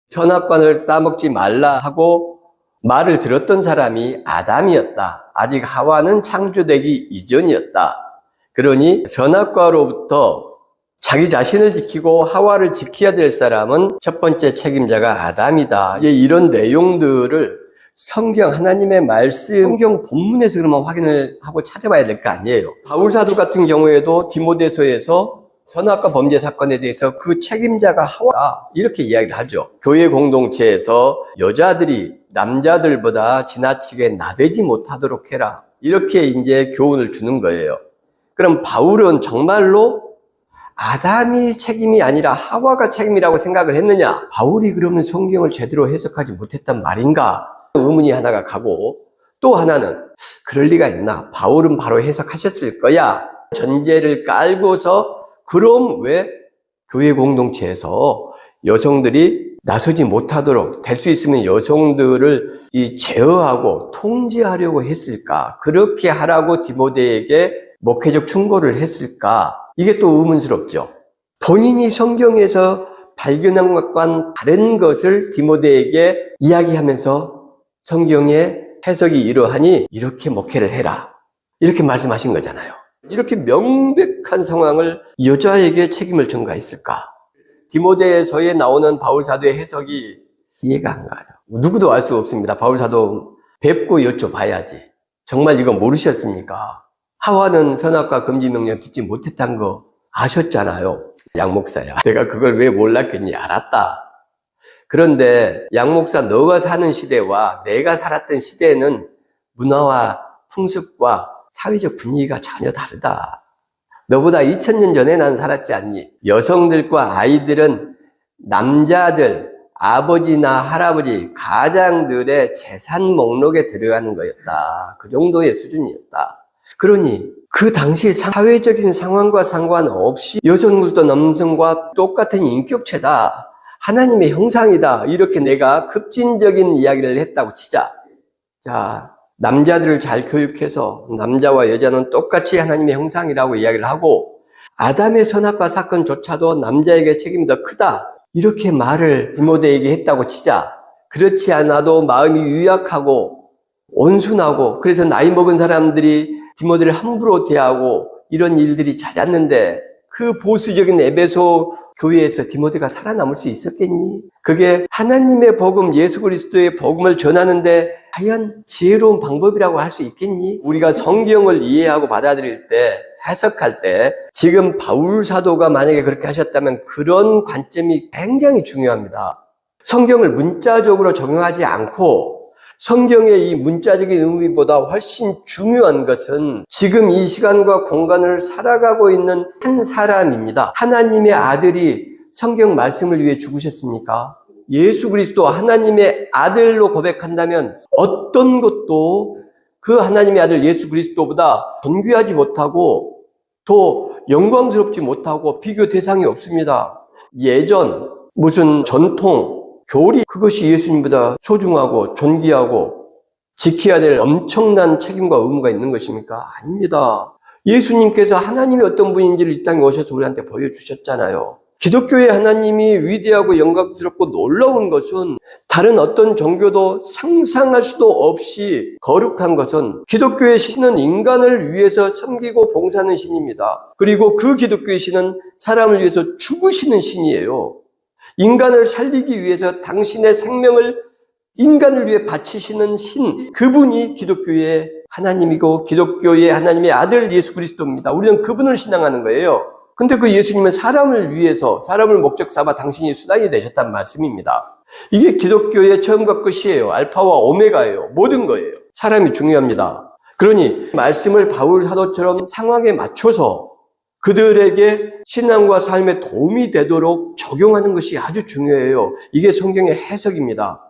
선악과를 따먹지 말라 하고 말을 들었던 사람이 아담이었다. 아직 하와는 창조되기 이전이었다. 그러니 선악과로부터 자기 자신을 지키고 하와를 지켜야 될 사람은 첫 번째 책임자가 아담이다. 이제 이런 내용들을 성경, 하나님의 말씀, 성경 본문에서 그러면 확인을 하고 찾아봐야 될 거 아니에요. 바울 사도 같은 경우에도 디모데서에서 선악과 범죄 사건에 대해서 그 책임자가 하와다 이렇게 이야기를 하죠. 교회 공동체에서 여자들이 남자들보다 지나치게 나대지 못하도록 해라. 이렇게 이제 교훈을 주는 거예요. 그럼 바울은 정말로 아담이 책임이 아니라 하와가 책임이라고 생각을 했느냐? 바울이 그러면 성경을 제대로 해석하지 못했단 말인가? 의문이 하나가 가고, 또 하나는 그럴 리가 있나? 바울은 바로 해석하셨을 거야. 전제를 깔고서 그럼 왜 교회 공동체에서 여성들이 나서지 못하도록 될 수 있으면 여성들을 제어하고 통제하려고 했을까? 그렇게 하라고 디모데에게 목회적 충고를 했을까? 이게 또 의문스럽죠. 본인이 성경에서 발견한 것과는 다른 것을 디모데에게 이야기하면서 성경의 해석이 이러하니 이렇게 목회를 해라. 이렇게 말씀하신 거잖아요. 이렇게 명백한 상황을 여자에게 책임을 전가했을까? 디모데서에 나오는 바울 사도의 해석이 이해가 안 가요. 누구도 알 수 없습니다. 바울 사도 뵙고 여쭤봐야지. 정말 이거 모르셨습니까? 하와는 선악과 금지 명령 듣지 못했다는 거 아셨잖아요. 양 목사야. 내가 그걸 왜 몰랐겠니? 알았다. 그런데 양 목사, 너가 사는 시대와 내가 살았던 시대는 문화와 풍습과 사회적 분위기가 전혀 다르다. 너보다 2000년 전에 난 살았지 않니? 여성들과 아이들은 남자들, 아버지나 할아버지, 가장들의 재산 목록에 들어가는 거였다. 그 정도의 수준이었다. 그러니 그 당시 사회적인 상황과 상관없이 여성들도 남성과 똑같은 인격체다. 하나님의 형상이다. 이렇게 내가 급진적인 이야기를 했다고 치자. 자, 남자들을 잘 교육해서 남자와 여자는 똑같이 하나님의 형상이라고 이야기를 하고 아담의 선악과 사건조차도 남자에게 책임이 더 크다. 이렇게 말을 디모데에게 했다고 치자. 그렇지 않아도 마음이 유약하고 온순하고 그래서 나이 먹은 사람들이 디모데를 함부로 대하고 이런 일들이 잦았는데 그 보수적인 에베소 교회에서 디모데가 살아남을 수 있었겠니? 그게 하나님의 복음, 예수 그리스도의 복음을 전하는데 과연 지혜로운 방법이라고 할 수 있겠니? 우리가 성경을 이해하고 받아들일 때, 해석할 때 지금 바울 사도가 만약에 그렇게 하셨다면 그런 관점이 굉장히 중요합니다. 성경을 문자적으로 적용하지 않고 성경의 이 문자적인 의미보다 훨씬 중요한 것은 지금 이 시간과 공간을 살아가고 있는 한 사람입니다. 하나님의 아들이 성경 말씀을 위해 죽으셨습니까? 예수 그리스도 하나님의 아들로 고백한다면 어떤 것도 그 하나님의 아들 예수 그리스도보다 존귀하지 못하고 더 영광스럽지 못하고 비교 대상이 없습니다. 예전 무슨 전통 교리 그것이 예수님보다 소중하고 존귀하고 지켜야 될 엄청난 책임과 의무가 있는 것입니까? 아닙니다. 예수님께서 하나님이 어떤 분인지를 이 땅에 오셔서 우리한테 보여주셨잖아요. 기독교의 하나님이 위대하고 영광스럽고 놀라운 것은 다른 어떤 종교도 상상할 수도 없이 거룩한 것은 기독교의 신은 인간을 위해서 섬기고 봉사하는 신입니다. 그리고 그 기독교의 신은 사람을 위해서 죽으시는 신이에요. 인간을 살리기 위해서 당신의 생명을 인간을 위해 바치시는 신, 그분이 기독교의 하나님이고 기독교의 하나님의 아들 예수 그리스도입니다. 우리는 그분을 신앙하는 거예요. 근데 그 예수님은 사람을 위해서, 사람을 목적 삼아 당신이 수단이 되셨단 말씀입니다. 이게 기독교의 처음과 끝이에요. 알파와 오메가예요. 모든 거예요. 사람이 중요합니다. 그러니 말씀을 바울 사도처럼 상황에 맞춰서 그들에게 신앙과 삶에 도움이 되도록 적용하는 것이 아주 중요해요. 이게 성경의 해석입니다.